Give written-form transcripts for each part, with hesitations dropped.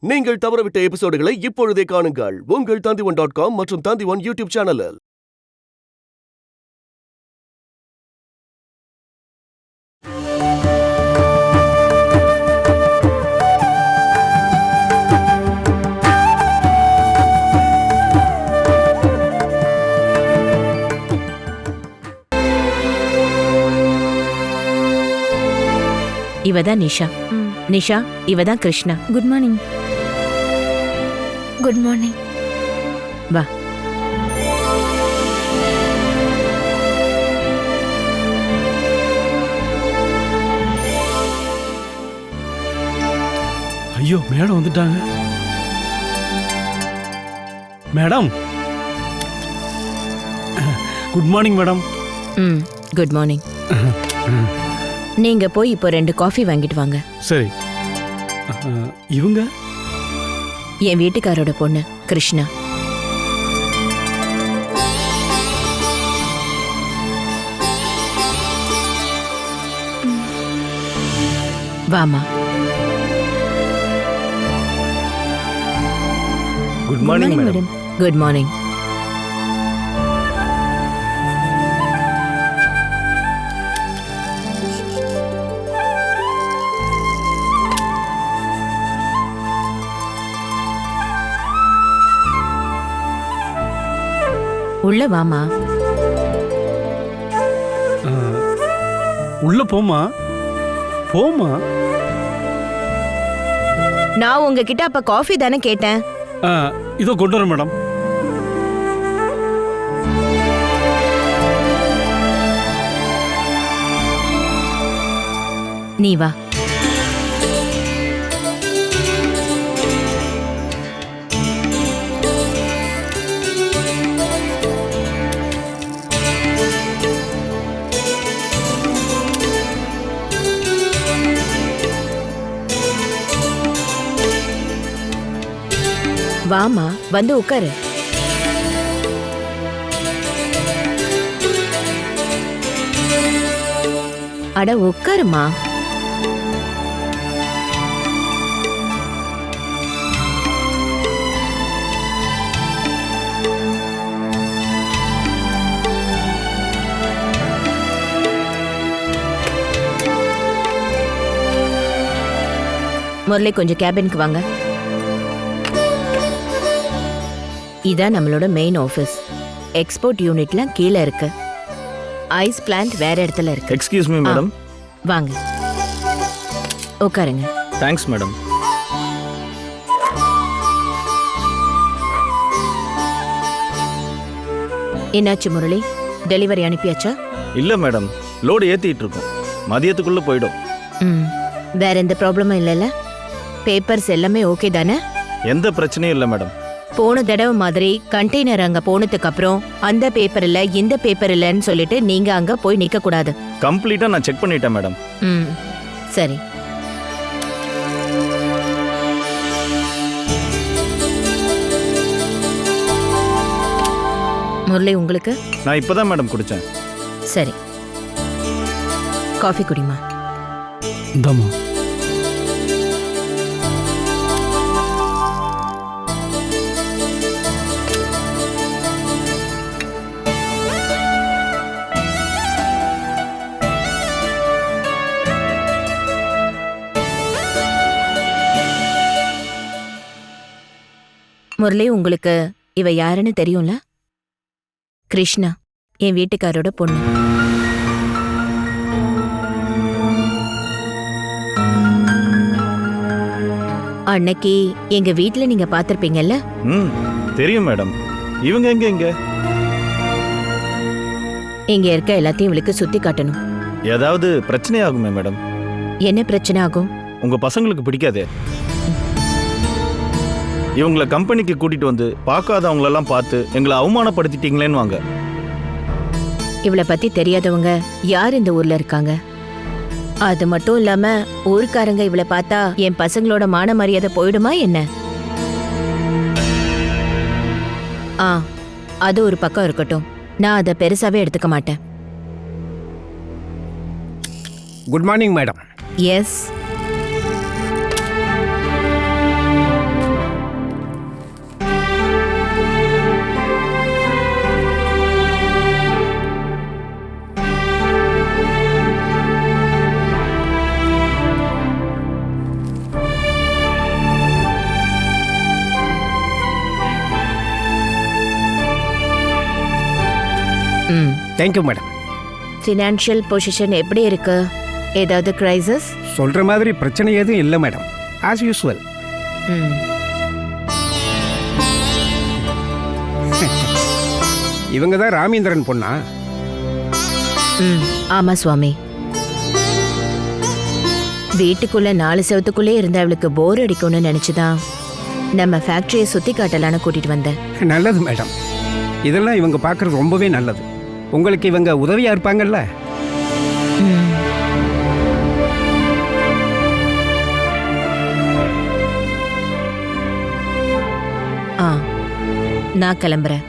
நீங்கள் தவறவிட்ட எபிசோடுகளை இப்பொழுதே காணுங்கள் உங்கள் Tandivan.com மற்றும் Tandivan யூடியூப் சேனலில். இவதான் நிஷா. நிஷா, இவதான் Krishna. Good morning. Good morning. வா. ஐயோ, மேடம் வந்துட்டாங்க. Madam, good morning madam. Good morning. நீங்க போய் இப்போ 2 காஃபி வாங்கிட்டு வாங்க. சரி. இவங்க என் வீட்டுக்காரோட பொண்ணு கிருஷ்ணா. வாமா. Good morning madam. Good morning. உள்ள வாமா. உள்ள போமா. போமா. நான் உங்ககிட்ட அப்ப காஃபி தானே கேட்டேன். இதோ கொண்டு வரேன் மேடம். நீ வா. வாமா, வந்து உட்காரு. அட உட்காருமா. முரளி, கொஞ்சம் கேபினுக்கு வாங்க. இதான் நம்மளோட மெயின் ஆஃபீஸ். எக்ஸ்போர்ட் யூனிட்லாம் கீழே இருக்கு. ஐஸ் பிளான்ட் வேற இடத்துல இருக்கு. Excuse me madam. வாங்க, உட்காருங்க. Thanks madam. என்னாச்சு முரளி, டெலிவரி அனுப்பியாச்சா? இல்ல மேடம், லோடு ஏத்திட்டு இருக்கோம். மதியத்துக்குள்ள போயிடும். வேற எந்த ப்ராப்ளமும் இல்லைல்ல? பேப்பர்ஸ் எல்லாமே ஓகே தானே? எந்த பிரச்சனையும் இல்லை மேடம். போன தடவை மாதிரி கண்டெய்னர் அங்க போனதுக்கு அப்புறம் அந்த பேப்பர் இல்ல இந்த பேப்பர் இல்லன்னு சொல்லிட்டு நீங்க அங்க போய் நிக்க கூடாது. கம்ப்ளீட்டா நான் செக் பண்ணிட்டேன் மேடம். சரி. முரளி, உங்களுக்கு? நான் இப்பதான் மேடம் குடிச்சேன். சரி, காஃபி குடிமா. இந்தாமா. முரளி, உங்களுக்கு இவ யாருன்னு தெரியும்ல? கிருஷ்ணா, என் வீட்டுக்காரோட பொண்ணு. அன்னைக்கு எங்க வீட்டுல நீங்க பாத்திருப்பீங்கல்ல? தெரியும் மேடம். இவங்க எங்க இங்க இருக்க எல்லாத்தையும் இவளுக்கு சுத்தி காட்டணும். ஏதாவது பிரச்சனை ஆகுமே மேடம்? என்ன பிரச்சனை ஆகும்? உங்க பசங்களுக்கு பிடிக்காதே. இவங்கள கம்பெனிக்கு கூட்டிட்டு வந்து பார்க்காதவங்களெல்லாம் பார்த்து எங்களை அவமானப்படுத்திட்டீங்களேன்னு வாங்க. இவளை பத்தி தெரியாதவங்க யார் இந்த ஊர்ல இருக்காங்க? அது மட்டும் இல்லாம ஊர்க்காரங்க இவளை பார்த்தா என் பசங்களோட மான மரியாதை போயிடுமா என்ன? அது ஒரு பக்கம் இருக்கட்டும், நான் அதை பெருசாவே எடுத்துக்க மாட்டேன். Good morning madam. எஸ். ம். Thank you madam. ஃபினான்ஷியல் பொசிஷன் எப்படி இருக்கு? ஏதாவது கிரைசஸ்? சொல்கிற மாதிரி பிரச்சனை எதுவும் இல்லை மேடம். As usual. ம். இவங்க தான் ராமேந்திரன் பொண்ணா? ம். ஆமா சுவாமி. வீட்டுக்குள்ள 4 செவத்துக்குள்ளே இருந்த அவளுக்கு போர் அடிக்கும்னு நினைச்சுதான் நம்ம ஃபேக்டரியை சுத்தி காட்டலான்னு கூட்டிட்டு வந்தேன். நல்லது மேடம். இதெல்லாம் இவங்க பார்க்குறது ரொம்பவே நல்லது. உங்களுக்கு இவங்க உதவியாக இருப்பாங்கல்ல? ம். ஆ, நான் கிளம்புறேன்.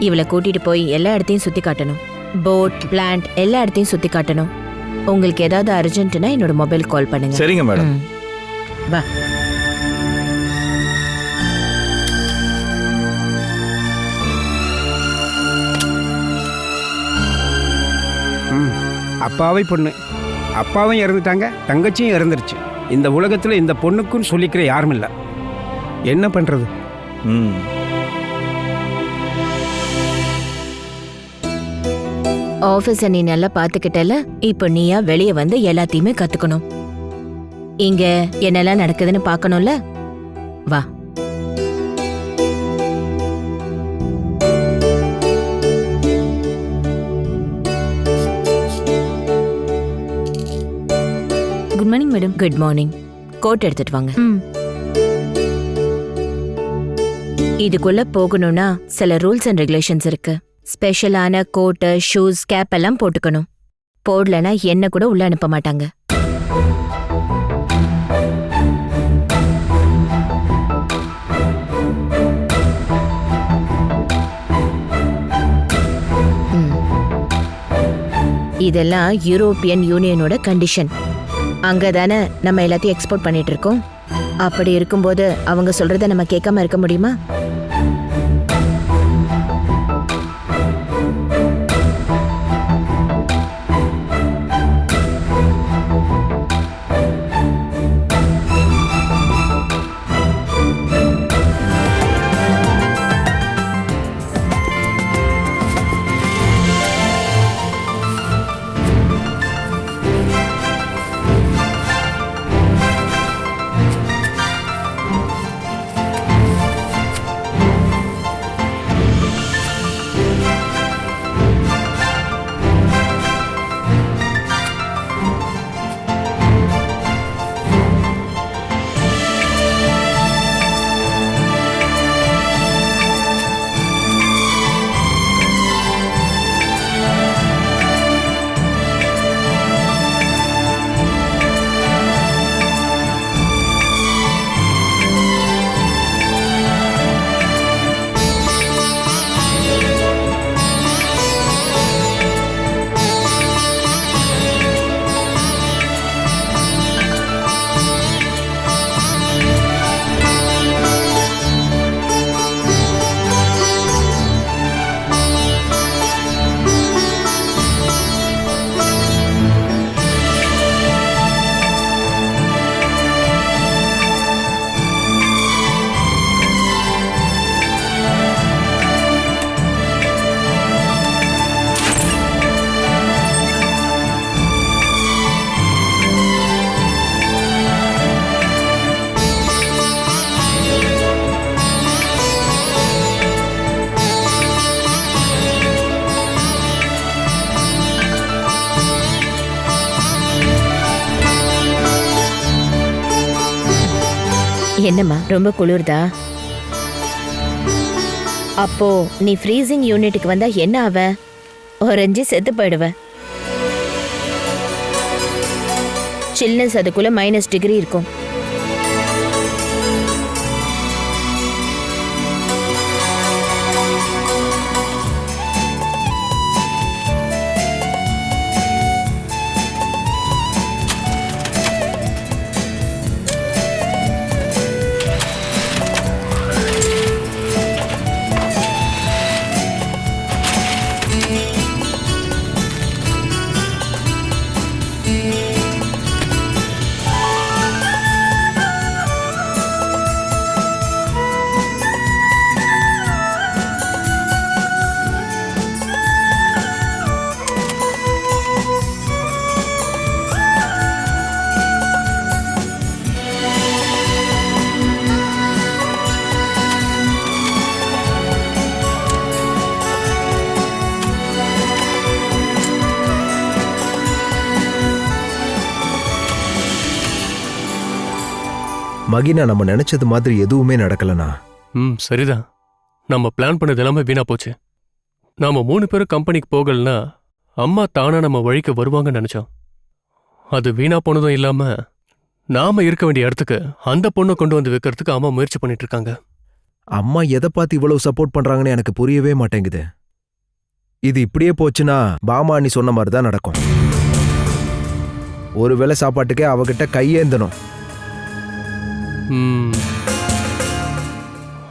இவளை கூட்டிட்டு போய் எல்லா இடத்தையும் சுத்தி காட்டணும். போட், பிளான்ட் எல்லா இடத்தையும் சுத்தி காட்டணும். உங்களுக்கு ஏதாவது அர்ஜென்ட்னா என்னோட மொபைல் கால் பண்ணுங்க. சரிங்க மேடம். ம். வா. ம். அப்பாவே பொண்ணு. அப்பாவும் இறந்துட்டாங்க, தங்கச்சியும் இறந்துருச்சு. இந்த உலகத்தில் இந்த பொண்ணுக்குன்னு சொல்லிக்கிற யாரும் இல்லை. என்ன பண்ணுறது? ம். ஆபீஸ நீ நல்லா பாத்துக்கிட்டல, இப்ப நீயா வெளிய வந்து எல்லாத்தையுமே கத்துக்கணும். இங்க என்னெல்லாம் நடக்குதுன்னு பாக்கணும்ல. வா. Good morning madam. Good morning. Coat எடுத்துட்டு வாங்க. இதுக்குள்ள போகணும்னா சில ரூல்ஸ் அண்ட் ரெகுலேஷன்ஸ் இருக்கு. ஸ்பெஷலான கோட்டு, ஷூஸ், கேப் எல்லாம் போட்டுக்கணும். போடலனா என்ன கூட உள்ள அனுப்ப மாட்டாங்க. ம். இதெல்லாம் யூரோப்பியன் யூனியனோட கண்டிஷன். அங்கதானே நம்ம எல்லாத்தையும் எக்ஸ்போர்ட் பண்ணிட்டு இருக்கோம். அப்படி இருக்கும்போது அவங்க சொல்றத நம்ம கேட்காம இருக்க முடியுமா? என்னம்மா ரொம்ப குளிர்தா? அப்போ நீ ஃப்ரீசிங் யூனிட்டுக்கு வந்தா என்ன ஆவ? உறைஞ்சி செத்து போயிடுவ. சில்னஸ் அதுக்குள்ள -டிகிரி இருக்கும். மகினா, நம்ம நினைச்சது மாதிரி எதுவுமே நடக்கலண்ணா. சரிதான். நம்ம பிளான் பண்ணது எல்லாமே வீணா போச்சு. நாம 3 பேரும் கம்பெனிக்கு போகலன்னா அம்மா தானா நம்ம வழிக்கு வருவாங்கன்னு நினைச்சோம். அது வீணா போனதும் இல்லாம நாம இருக்க வேண்டிய இடத்துக்கு அந்த பொண்ணை கொண்டு வந்து வைக்கிறதுக்கு அம்மா முயற்சி பண்ணிட்டு இருக்காங்க. அம்மா எதை பார்த்து இவ்வளவு சப்போர்ட் பண்றாங்கன்னு எனக்கு புரியவே மாட்டேங்குது. இது இப்படியே போச்சுன்னா பாமா நீ சொன்ன மாதிரி தான் நடக்கும். ஒரு வேளை சாப்பாட்டுக்கே அவகிட்ட கையேந்தணும்.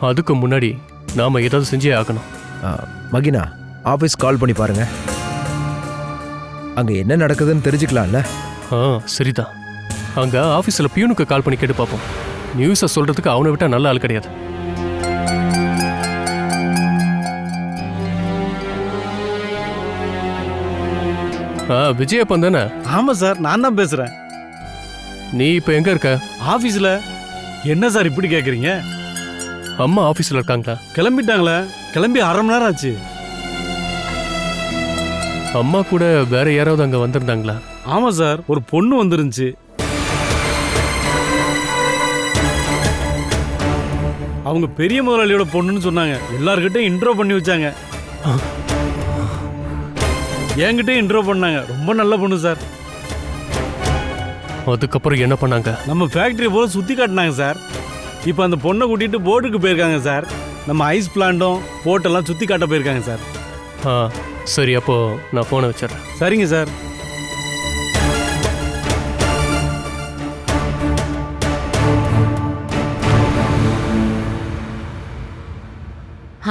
அதுக்கு முன்னாடி நாம ஏதாவது செஞ்சே ஆகணும். மகினா, ஆபீஸ் கால் பண்ணி பாருங்க. அங்க என்ன நடக்குதுன்னு தெரிஞ்சுக்கலாம்ல. சரிதான். அங்க ஆபீஸ்ல பியூனுக்கு கால் பண்ணி கேட்டு பார்ப்போம். நியூஸை சொல்றதுக்கு அவனை விட்டா நல்ல ஆள் கிடையாது. விஜயப்பன் தானே? ஆமா சார், நான் தான் பேசுறேன். நீ இப்ப எங்க இருக்க? ஆபீஸ்ல. என்ன சார் இப்படி கேக்குறீங்க? அம்மா ஆபீஸ்ல இருக்காங்களா? கிளம்பிட்டாங்களே. கிளம்பி 1/2 மணி நேரம் ஆச்சு. அம்மா கூட வேற யாராவது அங்க வந்திருந்தாங்களா? ஆமா சார், ஒரு பொண்ணு வந்துருந்துச்சு. அவங்க பெரிய முதலாளியோட பொண்ணுன்னு சொன்னாங்க. எல்லார்கிட்டையும் இன்ட்ரோ பண்ணி வச்சாங்க. என்கிட்டயும் இன்ட்ரோ பண்ணாங்க. ரொம்ப நல்ல பொண்ணு சார். அதுக்கப்புறம் என்ன பண்ணாங்க? நம்ம ஃபேக்டரி போல சுத்தி காட்டினாங்க சார். இப்போ அந்த பொண்ணை கூட்டிட்டு போட்டுக்கு போயிருக்காங்க சார். நம்ம ஐஸ் பிளான்ட்டும் போட்டெல்லாம் சுத்தி காட்ட போயிருக்காங்க சார். சரி, அப்போ நான் போனை வச்சிடறேன். சரிங்க சார்.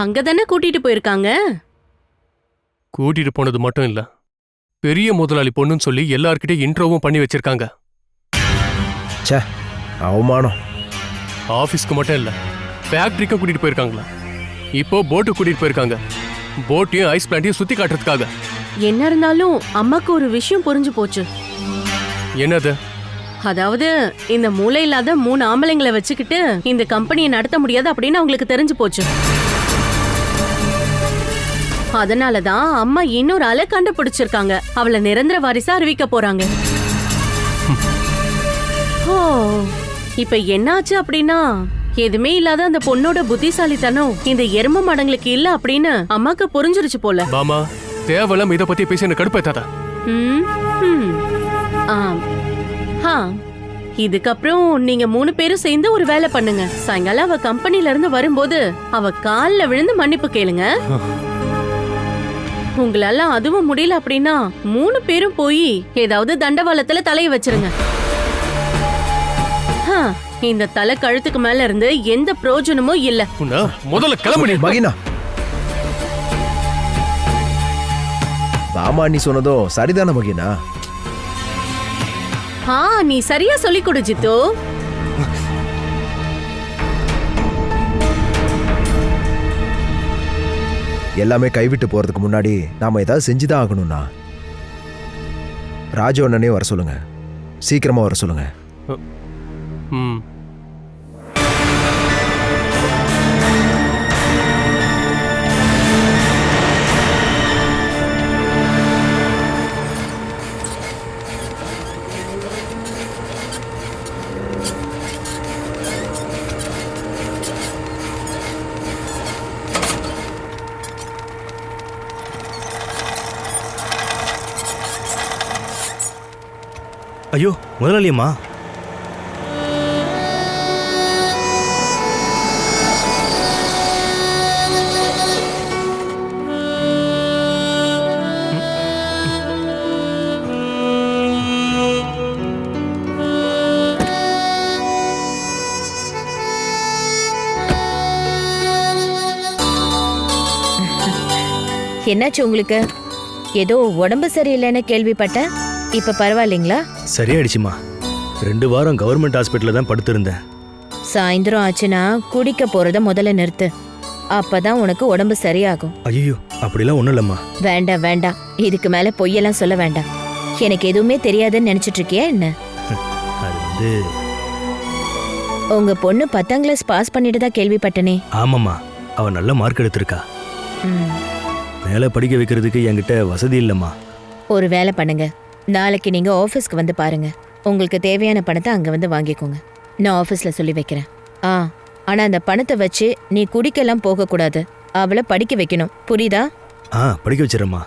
அங்கதானே கூட்டிட்டு போயிருக்காங்க. கூட்டிட்டு போனது மட்டும் இல்ல, பெரிய முதலாளி பொண்ணுன்னு சொல்லி எல்லார்கிட்டயும் இன்ட்ரோவும் பண்ணி வச்சிருக்காங்க. ச்சே, அவமானம். ஆபீஸ்க்கு மட்டும் இல்ல, ஃபேக்டரிக்கும் கூட்டிட்டு போயிருக்காங்களா? இப்போ போட்டு கூட்டிட்டு போயிருக்காங்க. போட்டையும் ஐஸ் பிளான்ட்டையும் சுத்தி காட்டுறதுக்காக. என்ன இருந்தாலும் அம்மாக்கு ஒரு விஷயம் புரிஞ்சு போச்சு. என்னது? அதாவது இந்த மூளை இல்லாத 3 ஆம்பளைங்களை வச்சுக்கிட்டு இந்த கம்பெனியை நடத்த முடியாது அப்படின்னு அவங்களுக்கு தெரிஞ்சு போச்சு. அதனாலதான் அம்மா இன்னொரு ஆளை கண்டுபிடிச்சிருக்காங்க. அவளை நிரந்தர வாரிசா அறிவிக்க போறாங்க. ஓ, இப்ப என்னாச்சு அப்படின்னா, எதுவுமே இல்லாத அந்த பொண்ணோட புத்திசாலித்தனம் இந்த எரும மடங்களுக்கு இல்ல அப்படின்னு அம்மாக்கு புரிஞ்சிருச்சு போல. பாமா, தேவலாம் இத பத்தி பேசி என்ன கடுப்பேத்தாத. இதுக்கப்புறம் நீங்க 3 பேரும் சேர்ந்து ஒரு வேலை பண்ணுங்க. சாயங்காலம் அவ கம்பெனில இருந்து வரும்போது அவ கால்ல விழுந்து மன்னிப்பு கேளுங்க. உங்களால அதுவும் முடியல அப்படின்னா 3 பேரும் போய் ஏதாவது தண்டவாளத்துல தலையை வச்சிருங்க. இந்த தலை கழுத்துக்கு மேல இருந்து எந்த பிரயோஜனமும் இல்ல. முதல்ல கிளம்பு. மகினா, பாமா நீ சொன்னதும் சரிதான மகினா? நீ சரியா சொல்லி கொடு ஜித்து. எல்லாமே கைவிட்டு போறதுக்கு முன்னாடி நாம ஏதாவது செஞ்சுதான் ஆகணும்னா. ராஜு அண்ணனே வர சொல்லுங்க. சீக்கிரமா வர சொல்லுங்க. ஐயோ, முதலாளியம்மா. என்னாச்சு உங்களுக்கு? ஏதோ உடம்பு சரியில்லைன்னு கேள்விப்பட்டேன். இப்ப பரவாயில்லைங்களா? சரியாயிடுச்சுமா. 2 வாரம் கவர்மெண்ட் ஹாஸ்பிட்டல்ல தான் படுத்திருந்தேன். சாயந்தரம் ஆச்சுன்னா குடிக்க போறத முதல்ல நிறுத்து. அப்பதான் உனக்கு உடம்பு சரியாகும். ஐயோ, அப்படிலாம் ஒண்ணும் இல்லம்மா. வேண்டாம் வேண்டாம், இதுக்கு மேல பொய்யெல்லாம் சொல்ல வேண்டாம். எனக்கு எதுவுமே தெரியாதுன்னு நினைச்சிட்டு இருக்கியா என்ன? அது உங்க பொண்ணு 10ஆம் கிளாஸ் பாஸ் பண்ணிட்டு தான் கேள்விப்பட்டனே. ஆமாம்மா, அவ நல்ல மார்க் எடுத்திருக்கா. மேலே படிக்க வைக்கிறதுக்கு என்கிட்ட வசதி இல்லைம்மா. ஒரு வேலை பண்ணுங்க, நாளைக்கு நீங்க ஆபீஸ்க்கு வந்து பாருங்க. உங்களுக்கு தேவையான பணத்தை அங்க வந்து வாங்கிக்கோங்க. நான் ஆஃபீஸ்ல சொல்லி வைக்கிறேன். ஆனா அந்த பணத்தை வச்சு நீ குடிக்கெல்லாம் போகக்கூடாது. அவளை படிக்க வைக்கணும், புரியுதா? படிக்க வச்சிடறேம்மா.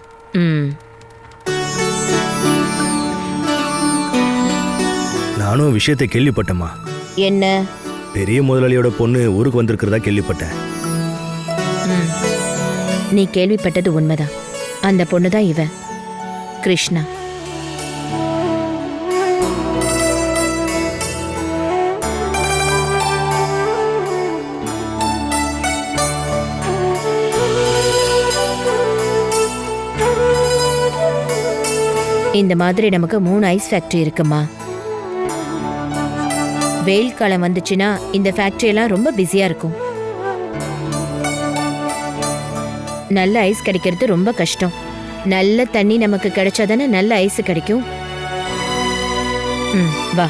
நானும் விஷயத்தை கேள்விப்பட்டேம்மா. என்ன? பெரிய முதலாளியோட பொண்ணு ஊருக்கு வந்திருக்கிறதா கேள்விப்பட்டேன். நீ கேள்விப்பட்டது உண்மைதான். அந்த பொண்ணுதான் இவ, கிருஷ்ணா. இந்த மாதிரி நமக்கு 3 ஐஸ் ஃபேக்டரி இருக்குமா. வெயில் காலம் வந்துச்சுன்னா இந்த ஃபேக்டரி எல்லாம் ரொம்ப பிஸியா இருக்கும். நல்ல ஐஸ் கிடைக்கிறது ரொம்ப கஷ்டம். நல்ல தண்ணி நமக்கு கிடைச்சாதானே நல்ல ஐஸ் கிடைக்கும். வா.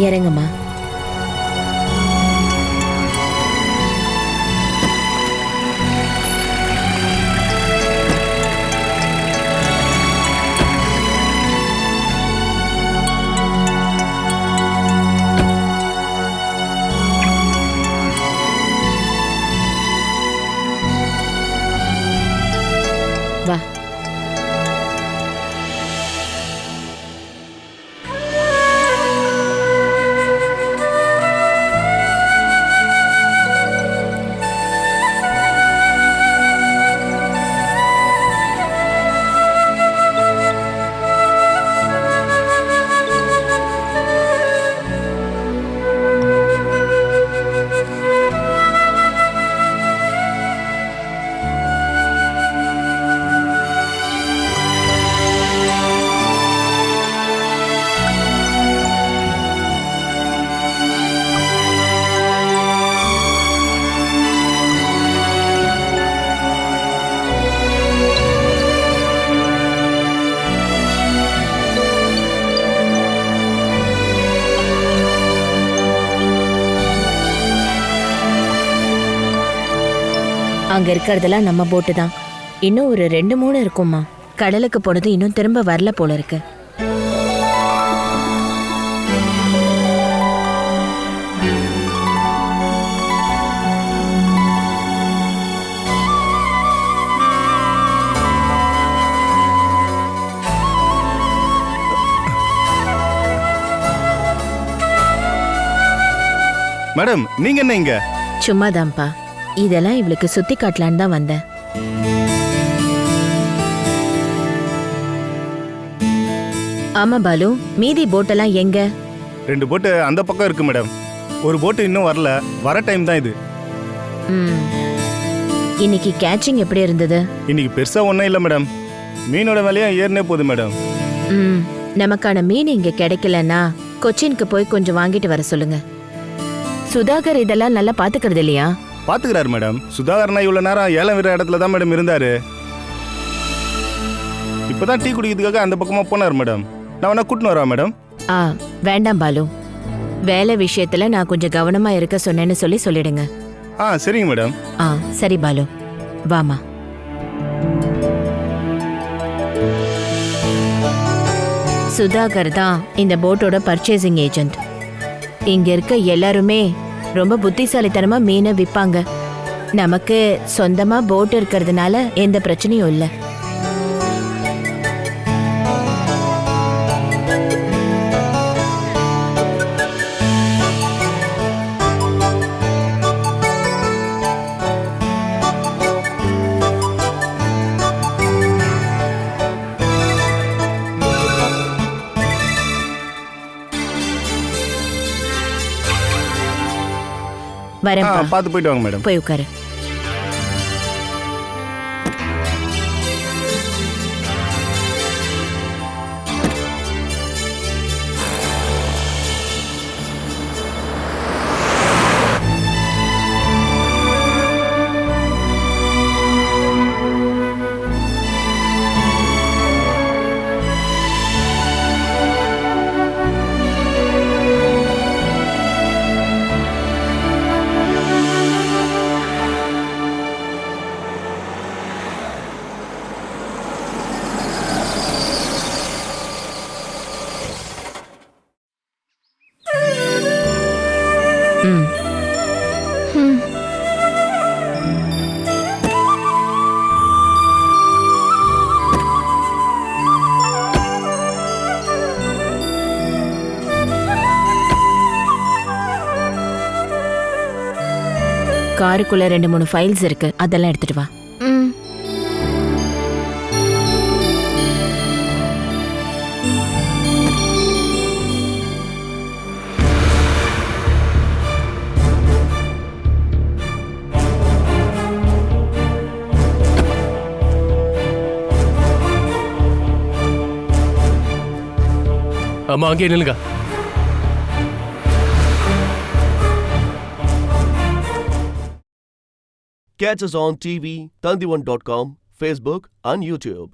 இறங்குமா. வா. அங்க இருக்கிறதெல்லாம் நம்ம போட்டு தான். இன்னும் ஒரு 2-3 இருக்குமா. கடலுக்கு போனது இன்னும் திரும்ப வரல போல இருக்கு. மேடம், நீங்க என்ன இங்க? சும்மாதான்ப்பா. இதெல்லாம் இவளுக்கு சுத்தி காட்டலான்னு தான் வந்தேன். ஆமா பாலு, மீதி போட்டெல்லாம் எங்க? 2 போட்டு அந்த பக்கம் இருக்கு மேடம். ஒரு போட்டு இன்னும் வரல. வர டைம் தான் இது. ம். இன்னைக்கு கேட்சிங் எப்படி இருந்தது? இன்னைக்கு பெருசா ஒன்றும் இல்லை மேடம். மீனோட விலையா ஏறினே போகுது மேடம். ம். நமக்கான மீன் இங்க கிடைக்கலன்னா கொச்சினுக்கு போய் கொஞ்சம் வாங்கிட்டு வர சொல்லுங்க. சுதாகர் இதெல்லாம் நல்லா பாத்துக்கிறது இல்லையா? பாத்துக்கிறாரு மேடம். சுதாகரனா இவ்வளோ நேரம் ஏலம் விடுற இடத்துல தான் மேடம் இருந்தாரு. இப்போதான் டீ குடிக்கிறதுக்காக அந்த பக்கமாக போனார் மேடம். நான் வேணா கூட்டின்னு வரா மேடம்? ஆ, வேண்டாம் பாலு. வேலை விஷயத்துல நான் கொஞ்சம் கவனமா இருக்க சொன்னேன்னு சொல்லிடுங்க. ஆ சரிங்க மேடம். ஆ சரி பாலு, வாமா. சுதாகர் தான் இந்த போட்டோட பர்ச்சேசிங் ஏஜென்ட். இங்க இருக்க எல்லாருமே ரொம்ப புத்திசாலித்தனமா மீனை விற்பாங்க. நமக்கு சொந்தமா போட் இருக்கிறதுனால எந்த பிரச்சனையும் இல்லை. வரேன். பார்த்து போயிட்டு வாங்க மேடம். போய் உட்காரு. ம். ம். காருக்குள்ள 2-3 ஃபைல்ஸ் இருக்கு, அதெல்லாம் எடுத்துட்டு வா. ம். அம்மா அங்கே நில்லுங்க. Catch us on TV, Tandivan.com, Facebook and YouTube.